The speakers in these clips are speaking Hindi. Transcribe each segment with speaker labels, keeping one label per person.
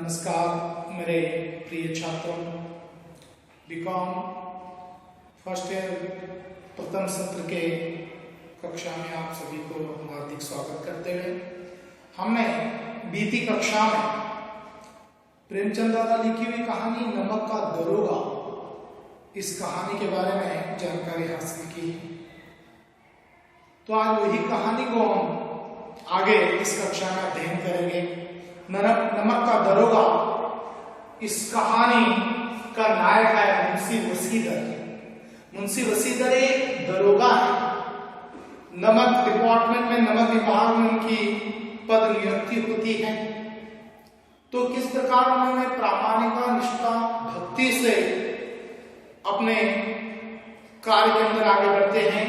Speaker 1: नमस्कार मेरे प्रिय छात्रों, बीकॉम फर्स्ट ईयर प्रथम सत्र के कक्षा में आप सभी को हार्दिक स्वागत करते हुए हमने बीती कक्षा में प्रेमचंद द्वारा लिखी हुई कहानी नमक का दरोगा, इस कहानी के बारे में जानकारी हासिल की। तो आज वही कहानी को हम आगे इस कक्षा में अध्ययन करेंगे। नमक का दरोगा, इस कहानी का नायक है मुंशी वसीदर। मुंशी वसीदर एक दरोगा है। नमक डिपार्टमेंट में, नमक विभाग में उनकी पद नियुक्ति होती है। तो किस प्रकार उन्होंने प्रामाणिकता, निष्ठा, भक्ति से अपने कार्य के अंदर आगे बढ़ते हैं।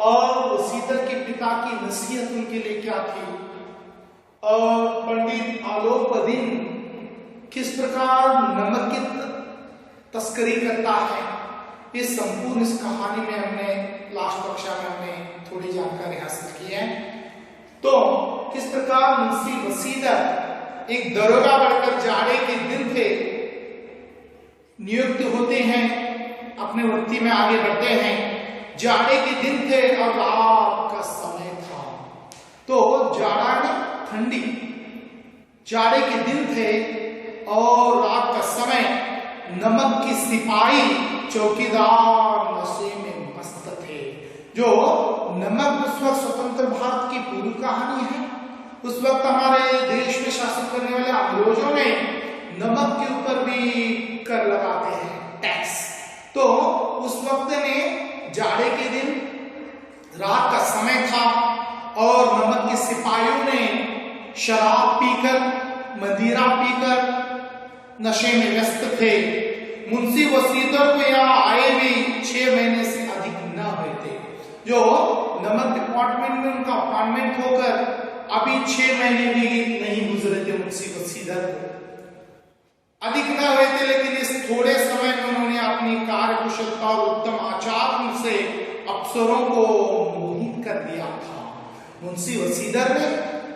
Speaker 1: और वसीदर के पिता की नसीहत उनके लिए क्या थी, और पंडित आलोकदीन किस प्रकार नमक की तस्करी करता है, इस संपूर्ण इस कहानी में हमने लास्ट कक्षा में हमने थोड़ी जानकारी हासिल की है। तो किस प्रकार मुंशी वसीदर एक दरोगा बनकर जाड़े के दिन थे नियुक्त होते हैं, अपने वृत्ति में आगे बढ़ते हैं। जाड़े के दिन थे और रात का समय था। तो जाड़ा ने ठंडी, जाड़े के दिन थे और रात का समय। नमक की सिपाही चौकीदार नशे में मस्त थे। जो नमक उस वक्त स्वतंत्र भारत की पूरी कहानी है। उस वक्त हमारे देश में शासन करने वाले अंग्रेजों ने नमक के ऊपर भी कर लगाते हैं, टैक्स। तो उस वक्त में जाड़े के दिन रात का समय था और नमक के सिपाहियों ने शराब पीकर, मदिरा पीकर नशे में व्यस्त थे। मुंशी वसीदर को यहाँ आए भी 6 महीने से अधिक न हुए थे। जो नमक डिपार्टमेंट में उनका अपॉइंटमेंट होकर अभी 6 महीने भी नहीं गुजरे थे। मुंशी वसीदर अधिक न हुए थे, लेकिन इस थोड़े समय में उन्होंने अपनी कार्य कुशलता और उत्तम आचार से अफसरों को मोहित कर दिया था। मुंशी वसीदर ने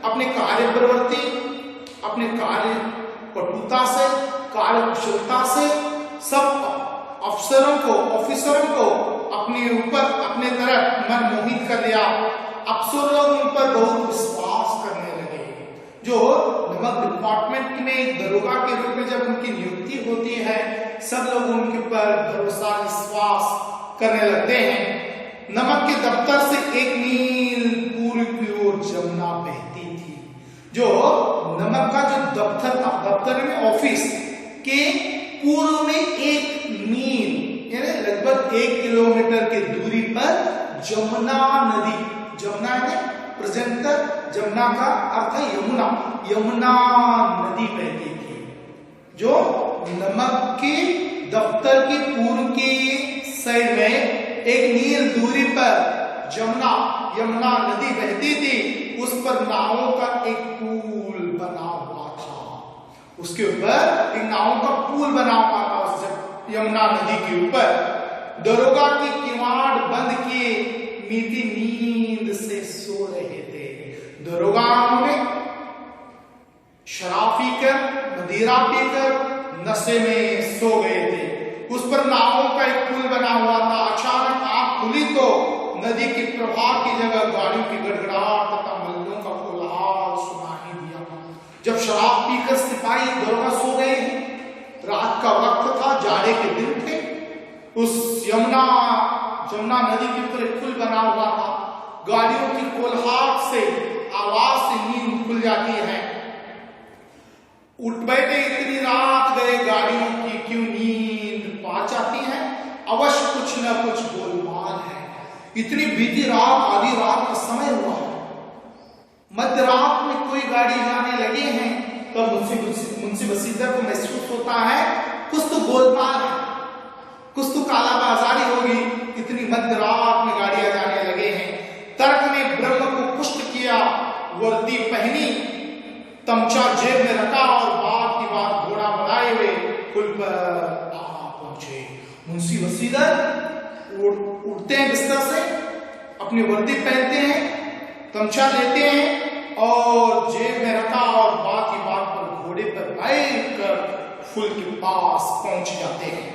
Speaker 1: अपने कार्य प्रवृत्ति, अपने कार्य पटुता से, कार्य कुशलता से सब ऑफिसरों को अपने ऊपर, अपने तरफ मन मोहित कर दिया। अफसर लोग उन पर बहुत विश्वास करने लगे। जो नमक डिपार्टमेंट में एक दरोगा के रूप में जब उनकी नियुक्ति होती है, सब लोग उनके पर भरोसा, विश्वास करने लगते हैं। नमक के दफ्तर से 1 मील पूर्व की ओर जमुना बहती थी। जो नमक का जो दफ्तर था, दफ्तर में ऑफिस के पूर्व में 1 मील यानी लगभग 1 किलोमीटर की दूरी पर जमुना नदी, जमुना है प्रेजेंटर, जमुना का अर्थ है यमुना, यमुना नदी बहती थी। जो नमक के दफ्तर के पूर्व के साइड में 1 मील दूरी पर यमुना नदी बहती थी। उस पर नावों का एक पुल बना हुआ था। उसके ऊपर एक नावों का पुल बना हुआ था उस यमुना नदी के ऊपर। दरोगा की किवाड़ बंद किए मीठी नींद से सो रहे थे। दरोगाओं ने शराब पीकर, मदिरा पीकर नशे में सो गए थे। उस पर नावों का एक पुल बना हुआ था। अचानक आंख खुली तो नदी के प्रवाह की जगह गाड़ियों की गड़गड़ाहट तथा मल्लों का कोलाहल सुनाई दिया। जब शराब पीकर सिपाही दरोगा सो गए, रात का वक्त था, जाड़े के दिन थे। उस जमुना नदी के ऊपर एक पुल बना हुआ था। गाड़ियों की कोलाहट से, आवाज से नींद खुल जाती है। उठ बैठे, इतनी रात गए गाड़ियों की, क्यों नींद पा जाती है? अवश्य कुछ न कुछ गोलमाल है। इतनी बीती रात, आधी रात का समय हुआ है। मध्य रात में कोई गाड़ी जाने लगे हैं तो मुंशी वसीदर को महसूस होता है कुछ तो गोलमाल है, कुछ तो कालाबाजारी होगी। इतनी मध्य रात में गाड़ियां जाने लगे हैं। तर्क ने ब्रह्म को पुष्ट किया, वर्दी पहनी, तमचा जेब में रखा और बात की बात घोड़ा बनाए हुए पुल पर आ पहुंचे। मुंशी वसीदर उठते हैं बिस्तर से, अपनी वर्दी पहनते हैं, तमचा लेते हैं और जेब में रखा और बात की बात पर घोड़े पर बैठकर फुल के पास पहुंच जाते हैं।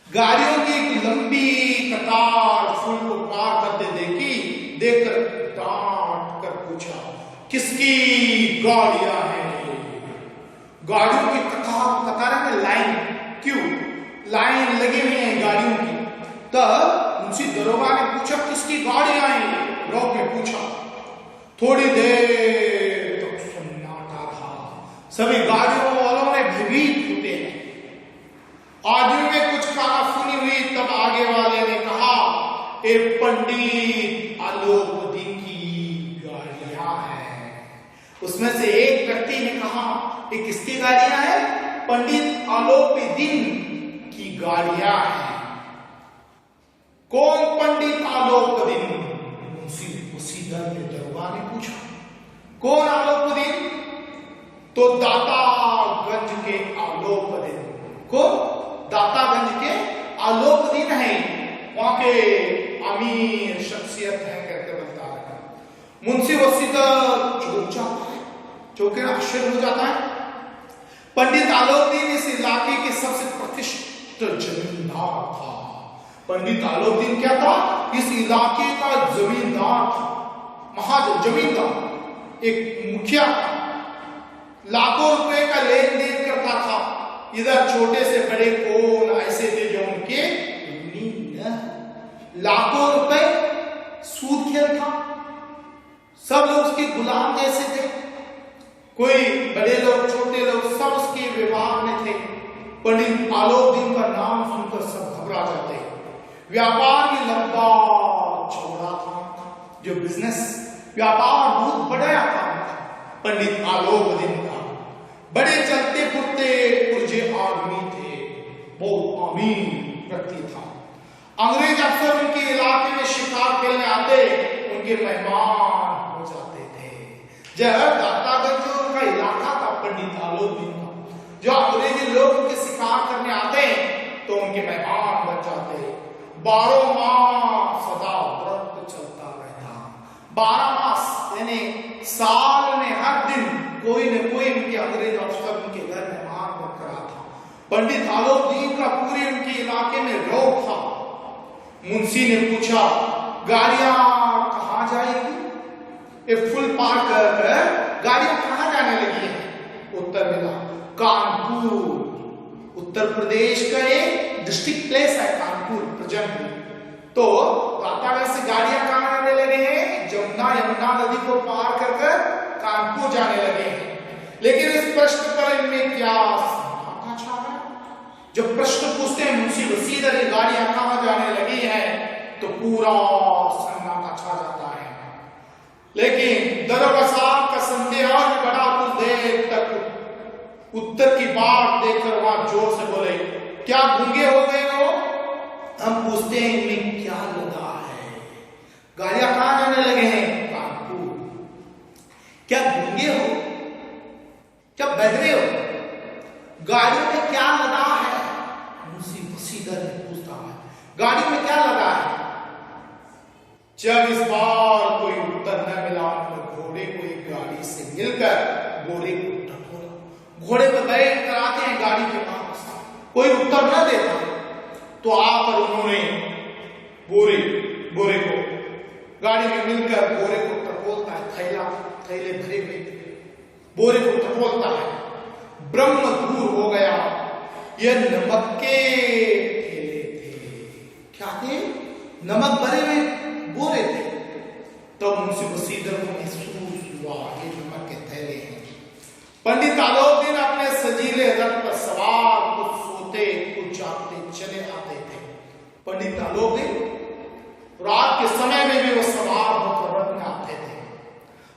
Speaker 1: गाड़ियों की एक लंबी कतार फुल को पार करते देखकर डांट कर पूछा, किसकी गाड़ियां हैं? गाड़ियों की कतार में लाइन, क्यों लाइन लगी हुई है गाड़ियों की। तब मुंशी दरोगा ने पूछा, किसकी गाड़ियां हैं? लोग ने पूछा। थोड़ी देर तक सन्नाटा रहा। सभी गाड़ियों वालों ने भयभीत होते हैं। आदमी में कुछ कानाफूनी हुई। तब आगे वाले ने कहा, ए पंडित आलोक दिन की गाड़ियां हैं। उसमें से एक व्यक्ति ने कहा, ये किसकी गाड़ियां हैं? पंडित आलोक दिन की गाड़ियां हैं। कौन पंडित आलोक दिन? मुंशीधर ने दरोगा ने पूछा, कौन आलोक दिन? तो दातागंज के आलोक दिन। कौन? दातागंज के आलोक दिन है, वहां के अमीर शख्सियत है कहते बता रहे। मुंशी वसीदर चौंक जाता है, चौंके आश्चर्य हो जाता है। पंडित आलोक दिन इस इलाके के सबसे प्रतिष्ठित जमींदार था। पंडित आलोक दिन क्या था? इस इलाके का जमींदार था, महाजन जमींदार, एक मुखिया था। लाखों रुपए का लेन देन करता था। इधर छोटे से बड़े कौन ऐसे थे जो उनके लाखों रुपए सूद खेल था। सब लोग उसके गुलाम जैसे थे। कोई बड़े लोग छोटे लोग सब उसके व्यवहार में थे। पंडित आलोक दिन का नाम सुनकर सब घबरा जाते। व्यापार भी लंबा चौड़ा था, जो बिजनेस व्यापार बहुत बड़ा था पंडित आलोक दिन का। बड़े चलते फिरते पुरजे आदमी थे, बहुत अमीर व्यक्ति था। अंग्रेज अफसर उनके इलाके में शिकार खेलने आते, उनके मेहमान हो जाते थे। जब दातागंज जो उनका इलाका था पंडित आलोक दिन का, जो अंग्रेजी लोग उनके शिकार करने आते तो उनके मेहमान बन जाते। 12 मास सदा व्रत चलता रहता। 12 मास यानी साल में हर दिन कोई न कोई उनके अंग्रेज अफसर उनके घर मेहमान बनकर आता। पंडित आलोक दिन का पूरे उनके इलाके में रोक था। मुंशी ने पूछा, गाड़ियां कहां जाएगी? ये फुल पार कर गाड़ियां कहां जाने लगी है? उत्तर मिला, कानपुर। उत्तर प्रदेश का एक डिस्ट्रिक्ट प्लेस है कानपुर प्रेजेंट में। तो दातागंज से गाड़ियां कहां जाने लगे हैं? यमुना नदी को पार कर कानपुर जाने लगे हैं। लेकिन इस प्रश्न पर इनमें क्या सन्नाटा छा गया। जब प्रश्न पूछते हैं मुंशी वसीदर, गाड़ियां कहां जाने लगी हैं, तो पूरा सन्नाटा छा जाता है। लेकिन दरोगा साहब का संदेह और बड़ा। कुछ देर तक उत्तर की बात देखकर वहां जोर से बोले, क्या गूंगे हो गए हो? हम पूछते हैं इनमें क्या लगा है? गाड़ियां कहां जाने लगे हैं? कानपुर। क्या गूंगे हो? क्या बहरे हो? गाड़ियों में क्या लगा है? मुंशी वसीदर ने पूछता है, गाड़ी में क्या लगा है? जब इस बार कोई उत्तर न मिला तो घोड़े को एक गाड़ी से मिलकर घोड़े को टटोला। घोड़े पर बैठ कर आते हैं गाड़ी के पास, कोई उत्तर न देता तो आकर उन्होंने बोरे को गाड़ी में मिलकर बोरे को टटोलता है। थैले भरे हुए बोरे को टटोलता है। ब्रह्म दूर हो गया। यह नमक के थैले थे। क्या थे? नमक भरे हुए बोरे थे। तो मुंशी वसीदर को महसूस हुआ ये नमक के थैले हैं। पंडित आलोक दिन अपने सजीले रथ पर सवार कुछ सोते कुछ जागते चले आते थे। पंडित आलोक दिन रात के समय में भी वो सवार होकर रथ में आते थे।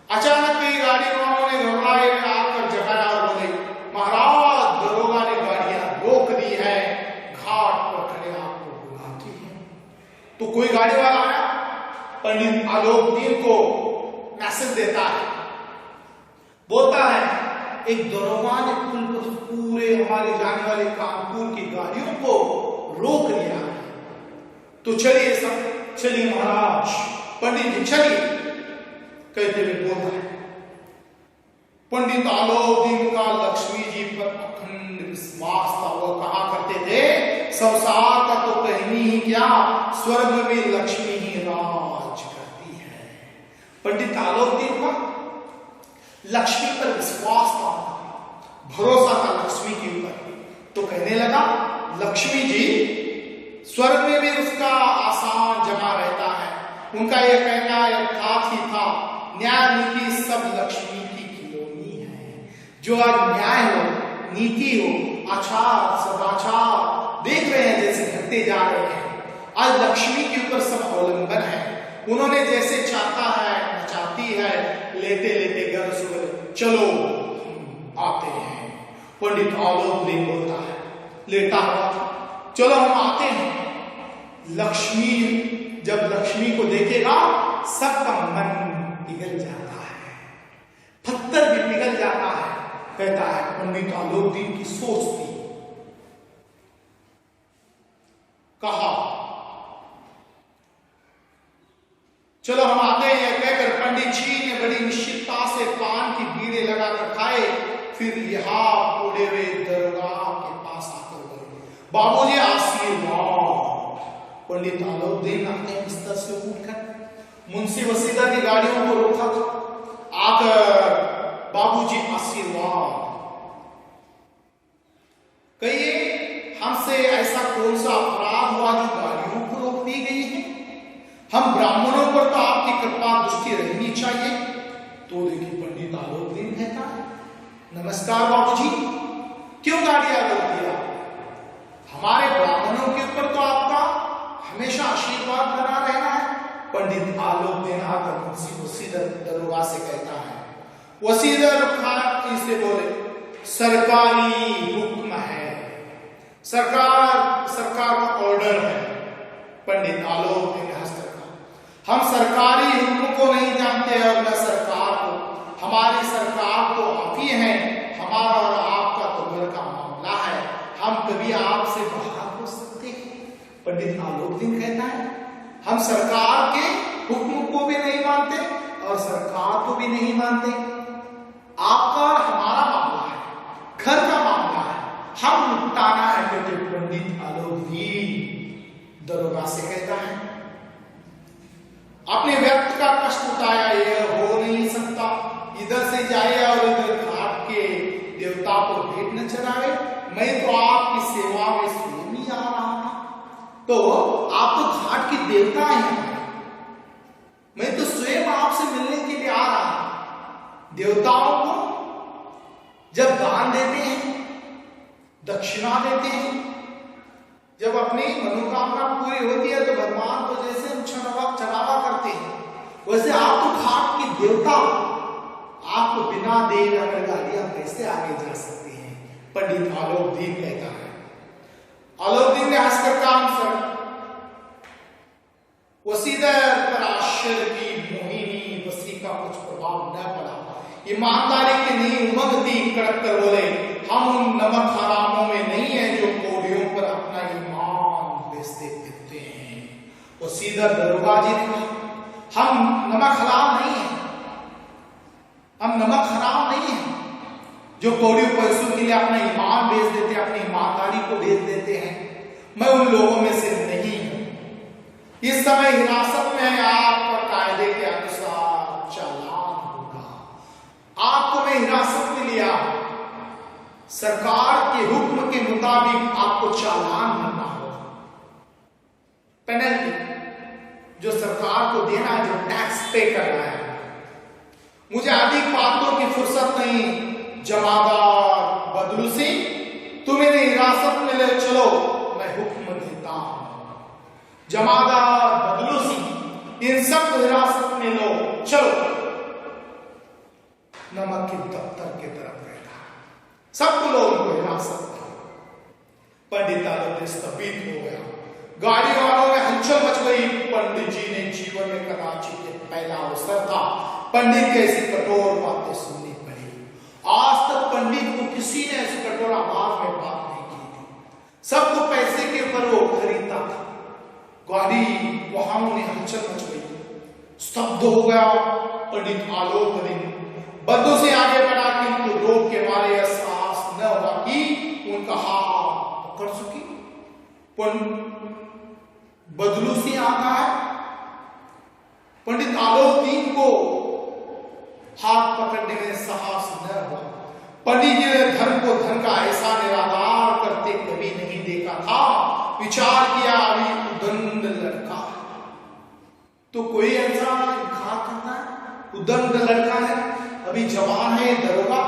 Speaker 1: अचानक ही गाड़ी वालों ने घबराए हुए आकर जगाया और बोले, महाराज दरोगा ने गाड़ियां रोक दी है, घाट पर खड़े आपको बुलाती है। तो कोई गाड़ी वाला आया, पंडित आलोक दिन को मैसेज देता है, बोलता है एक दरोगा ने पूरे हमारे जाने वाले कानपुर की गाड़ियों को रोक लिया है। तो चलिए सब, चलिए महाराज, पंडित जी चलिए, कहते हुए बोलता है। पंडित आलोकदीन का लक्ष्मी जी पर अखंड विश्वास था। वो कहा करते थे, संसार का तो कहनी ही क्या, स्वर्ग में भी लक्ष्मी ही राज करती है। पंडित आलोकदीन का लक्ष्मी पर विश्वास था, भरोसा था लक्ष्मी के ऊपर। तो कहने लगा, लक्ष्मी जी स्वर्ग में भी उसका आसान जमा रहता है। उनका यह कहना यथार्थ ही था, न्याय नीति सब लक्ष्मी की खिलौनी है। जो आज न्याय हो, नीति हो, आचार सदाचार देख रहे हैं जैसे घटते जा रहे हैं, आज लक्ष्मी के ऊपर सब अवलंबन है। उन्होंने जैसे चाहता है, चाहती है, लेते लेते घर सुबह चलो आते हैं। पंडित आलोकदीन बोलता है, लेटा हुआ था, चलो हम आते हैं। लक्ष्मी जब लक्ष्मी को देखेगा सबका मन पिघल जाता है, पत्थर भी पिघल जाता है। कहता है पंडित आलोकदीन की सोच थी, कहा चलो हम आते हैं। कहकर पंडित जी ने बड़ी निश्चितता से पान की बीड़े लगाकर खाए, फिर यहाँ उड़े हुए दरोगा के पास आकर बोले, बाबूजी आशीर्वाद। पंडित आलोकदीन अपने बिस्तर से उठकर मुंशी वसीदा की गाड़ियों को रोका था, आकर बाबूजी आशीर्वाद। कहिए हमसे ऐसा कौन सा अपराध हुआ जो गाड़ियों को रोक दी गई है? हम ब्राह्मणों पर तो आपकी कृपा दृष्टि रहनी चाहिए। तो देखिए पंडित आलोकदीन कहता है, नमस्कार बाबूजी, क्यों गाड़ियां रोक दिया? हमारे ब्राह्मणों के ऊपर तो आपका हमेशा आशीर्वाद बना रहना है। पंडित आलोकदीन आकर मुंशी वसीदर दरोगा से कहता है, वसीदर खान इसे बोले, सरकारी हुक्म है, सरकार का ऑर्डर है। पंडित आलोकदीन हंसकर कहा, हम सरकारी हुक्म को नहीं जानते और न सरकार को, हमारी सरकार तो आप ही हैं। हमारा और आपका तो घर का मामला है, हम कभी आपसे बाहर हो सकते हैं। पंडित आलोकदीन कहता है, हम सरकार के हुक्म को भी नहीं मानते और सरकार को भी नहीं मानते। आपका और हमारा मामला है, घर का मामला है, हम निपटाना है। क्योंकि पंडित आलोकदीन दरोगा से कहता है, अपने व्यक्ति का कष्ट उठाया, यह हो नहीं सकता। इधर से जाए और इधर घाट के देवता को भेंट न चढ़ावे। मैं तो आपकी सेवा में स्वयं ही आ रहा हूं। तो आप तो घाट के देवता हैं, मैं तो स्वयं आपसे मिलने के लिए आ रहा हूं। देवताओं को जब दान देते हैं, दक्षिणा देते हैं, जब अपनी मनोकामना पूरी होती है तो भगवान को जैसे हम चढ़ावा करते हैं, वैसे आप तो घाट के देवता, आपको बिना देर अगर गाड़ियां कैसे आगे जा सकती हैं? पंडित आलोकदीन कहता है। आलोकदीन ने हंसकर काम सर वसीदर पर आश्चर्य की मोहिनी वसी का कुछ प्रभाव न पड़ा। ईमानदारी की नहीं उमंगती कड़क कर बोले, हम उन नमक हरामों में नहीं है जो कोड़ियों पर अपना ईमान बेचते फिरते हैं। वसीदर दरोगा जी ने कहा, हम नमक हराम नहीं है, हम नमक हराम नहीं है जो कौड़ी पैसों के लिए अपना ईमान बेच देते हैं, अपनी ईमानदारी को बेच देते हैं। मैं उन लोगों में से नहीं हूं। इस समय हिरासत में आपका कायदे के अनुसार चालान होगा। आपको मैं हिरासत में लिया, सरकार के हुक्म के मुताबिक आपको चालान भरना होगा। पेनल्टी जो सरकार को देना है, जो टैक्स पे करना है। मुझे अधिक बातों की फुर्सत नहीं। जमादार बदलू सिंह, तुम इन्हें हिरासत में ले चलो, मैं हुक्म देता हूं। जमादार बदलू सिंह, इन सब को हिरासत में लो, चलो। नमक के दफ्तर की तरफ बैठा, सबको लोगों को हिरासत में। पंडित आलोकदीन स्तब्ध हो गया, गाड़ी वालों में हलचल मच गई। पंडित जी ने जीवन में कदाचित पहला अवसर था पंडित की ऐसी कठोर बातें सुननी पड़ी। आज तक पंडित को किसी ने ऐसी कठोर आवाज में बात नहीं की थी। सबको पैसे के ऊपर वो खरीदता था। गाड़ी वाहनों में हलचल मच गई, स्तब्ध हो गया। पंडित आलोकदीन बद्दू से आगे बढ़ा, किंतु रोग के मारे यह साहस न हुआ कि उनका हाथ पकड़ सके। बदलू से आता है, पंडित आलोकदीन को हाथ पकड़ने में साहस न हुआ। पंडित जी ने धन को धन का ऐसा निराधार करते कभी नहीं देखा था। विचार किया, अभी उदंड लड़का तो कोई ऐसा इनकार करना है, उदंड लड़का है, अभी जवान है, दरोगा,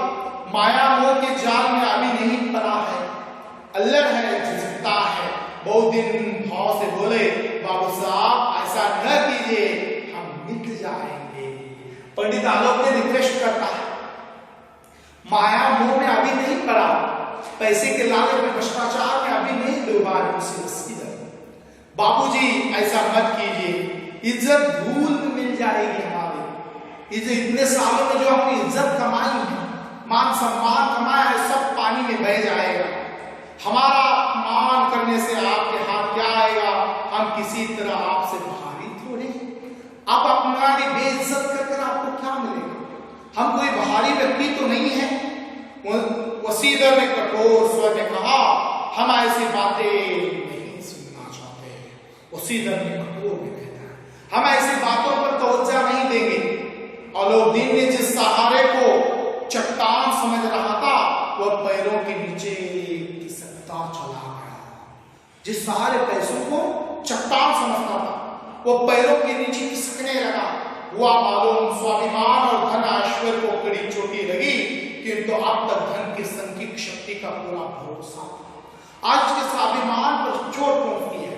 Speaker 1: माया मोह के जाल में अभी नहीं पड़ा है, अल्लड़ है, झिझकता है। बहुत दिन भाव से बोले, बाबू साहब ऐसा न कीजिए, हम मिट जाएंगे। पंडित आलोक ने रिक्वेस्ट करता है, माया मोह में अभी नहीं पड़ा, पैसे के लालच में, भ्रष्टाचार में अभी नहीं डूबा है उसे सीधा। बाबूजी ऐसा मत कीजिए, इज्जत धूल में मिल जाएगी हमारे। इतने सालों में जो हमने इज्जत कमाई है, मान सम्मान कमाया है, सब पानी में बह जाएगा। हमारा अपमान करने से आपके हाथ क्या आएगा? हम किसी तरह आपसे भारी थोड़े, आप हमारी बेइज्जत करके आपको क्या मिलेगा? हम कोई भारी व्यक्ति तो नहीं है। वसीदर ने कठोर स्वर में कहा, हम ऐसी बातें नहीं सुनना चाहते। वसीदर ने कठोर में कहता है, हम ऐसी बातों पर तवज्जो नहीं देंगे। आलोकदीन ने जिस सहारे को चट्टान समझ रहा था, वह पैरों के नीचे खिसकता चला गया। जिस सहारे पैसों को चट्टान समझता था, वो पैरों के नीचे खिसकने लगा। हुआ मालूम, स्वाभिमान और धन ऐश्वर्य को कड़ी चोटी लगी, किंतु अब तक धन की संकीर्ण शक्ति का पूरा भरोसा। आज के स्वाभिमान पर चोट पहुंचती है।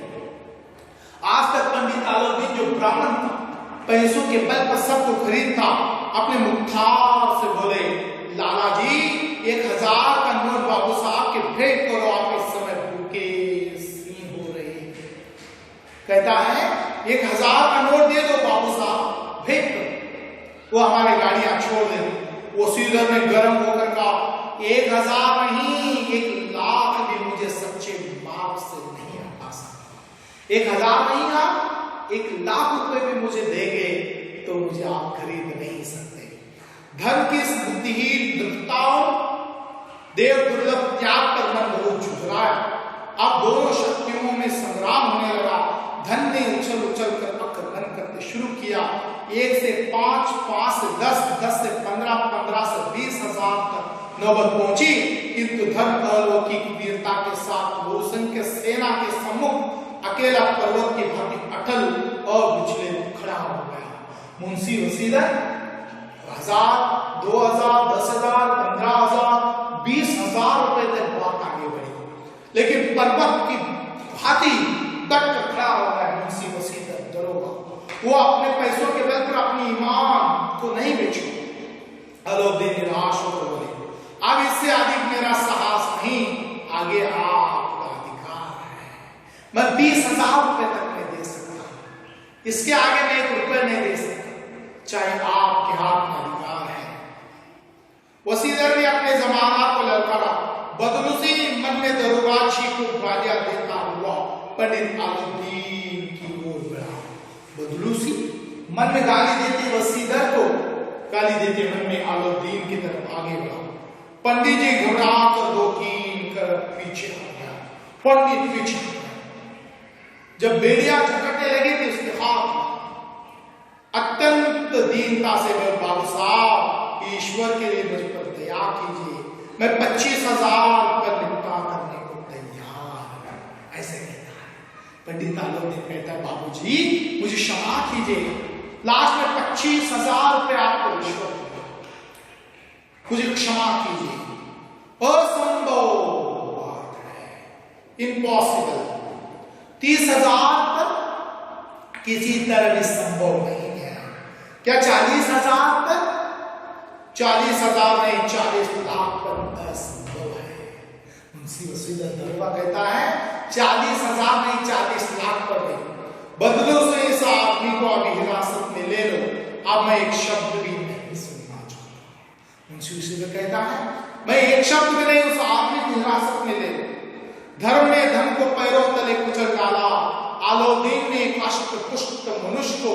Speaker 1: आज तक पंडित आलोकदीन जो ब्राह्मण था, पैसों के बल पर सबको खरीदता, अपने मुख्तार से बोले, लाला जी 1000 का नोट बाबू साहब के भेंट करो, आप इस समय भूखे सीन हो रहे हैं। कहता है 1000 का नोट दे दो बाबू साहब, भेंट करो, वो हमारी गाड़ियां छोड़ दे। वो सीधर में गर्म होकर कहा, 1000 नहीं, 1,00,000 भी मुझे सच्चे मार्ग से नहीं हटा सकता। 1000 नहीं ना, 1,00,000 रुपए भी मुझे देंगे तो मुझे आप खरीद नहीं सकते। धन की बुद्धिहीन दृढ़ताओं, देव दुर्लभ त्याग पर मन बहुत झुकराया। अब दोनों शक्तियों में संग्राम होने लगा। धन ने उछल उछल कर आक्रमण करते शुरू किया। 1 से 5, 5 से 10, 10 से 15, 15 से 20,000 तक नौबत पहुंची, किंतु धन अलौकिक वीरता के साथ बहुसंख्य सेना के सम्मुख अकेला पर्वत की भांति अटल और विचलित खड़ा हो गया। मुंशी वसीदर 1000, 2000, 10,000, 15,000, 20,000 रुपए तक बात आगे बढ़ी, लेकिन पर्वत की भांति डट कर खड़ा हो गया मुंशी वसीदर दरोगा। वो अपने पैसों के बल पर अपनी ईमान को नहीं बेचो। आलोकदीन निराश होकर बोले, अब इससे अधिक मेरा साहस नहीं, आगे आपका अधिकार है। मैं 20,000 रुपए तक नहीं दे सकता, इसके आगे मैं 1 रुपए नहीं दे सकता, चाहे आपके हाथ में अधिकार है। वसीदर ने अपने जमाना को ललकारा। बदलू से मन में दरोगाची को गालियां देता हुआ पंडित आलोकदीन की ओर बढ़ा। बदलू सी मन में गाली देते वसीदर को, गाली देते मन में आलोकदीन की तरफ आगे बढ़ा। पंडित जी घबरा कर 2-3 कर पीछे आ गया। पंडित पीछे जब बेड़िया झटकने लगी थी उसके हाथ अत्यंत दीनता से, बाबू साहब ईश्वर के लिए मुझ पर दया कीजिए, मैं 25,000 पर निपटा करने को तैयार, ऐसे कहता है। पंडित आलोकदीन कहता है, बाबूजी मुझे क्षमा कीजिए, लास्ट में 25,000 रुपए आपको ईश्वर देगा, मुझे क्षमा कीजिए। असंभव बात है, इम्पॉसिबल। 30,000 तक किसी तरह भी संभव नहीं है। क्या 40,000 तक? 40,000 नहीं, 40 लाख पर असंभव है। मुंशी वसीदर दरोगा कहता है 40,000 नहीं, 40 लाख पर नहीं। बदलो से इस आदमी को अभी हिरासत में ले लो, अब मैं एक शब्द भी नहीं सुनना चाहता। मुंशी वसीदर कहता है मैं एक शब्द भी नहीं, उस आदमी को हिरासत में ले लो। धर्म ने धन को पैरों तले कुचल डाला। आलोकदीन ने एक अष्ट पुष्ट मनुष्य को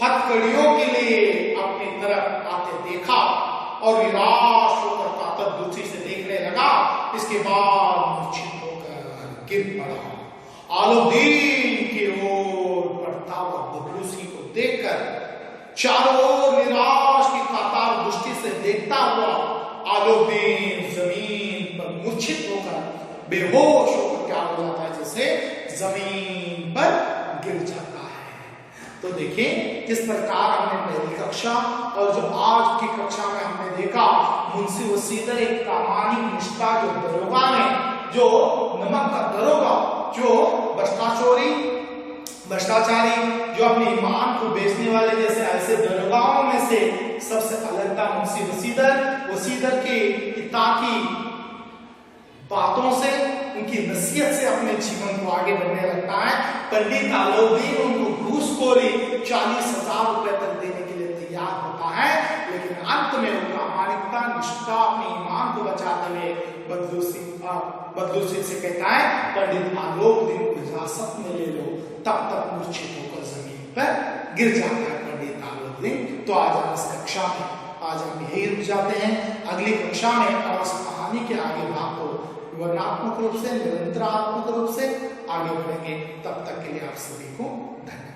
Speaker 1: हथकड़ियों के लिए अपनी तरफ आते देखा। और निराश होकर कातर दृष्टि से देखने लगा। इसके बाद मूर्छित होकर गिर पड़ा। आलाउद्दीन की ओर बढ़ता हुआ बदलूसी को देखकर चारों ओर निराश की कातर दृष्टि से देखता हुआ आलाउद्दीन जमीन पर मूर्छित होकर बेहोश होकर क्या हो जाता है, जैसे जमीन पर गिर जाता है। तो देखिए किस प्रकार हमने पहली कक्षा और जो आज की कक्षा में हमने देखा, मुंशी वसीदर एक प्रामाणिक निष्ठा जो दरोगा ने, जो नमक का दरोगा, जो भ्रष्टाचारी, जो अपने ईमान को बेचने वाले जैसे ऐसे दरोगाओं में से सबसे अलग था मुंशी वसीदर के पिता की बातों से, उनकी नसीहत से अपने जीवन को आगे बढ़ने लगता है। पंडित आलाउद्दीन उनको घूसखोरी 40,000 रुपए तक देने के लिए तैयार होता है, लेकिन अंत में वो प्रामाणिकता, निष्ठा, अपने ईमान को बचाते हुए बदलूसी से कहता है, पंडित आलाउद्दीन को हिरासत में ले लो। तब तक मूर्छित होकर जमीन पर गिर जाता है पंडित आलाउद्दीन। तो आज हम इस कक्षा में हम यही रुक जाते हैं। अगली कक्षा में और इस कहानी के आगे भाग को वर्णात्मक रूप से, निरंतरात्मक रूप से आगे बढ़ेंगे। तब तक के लिए आप सभी को धन्यवाद।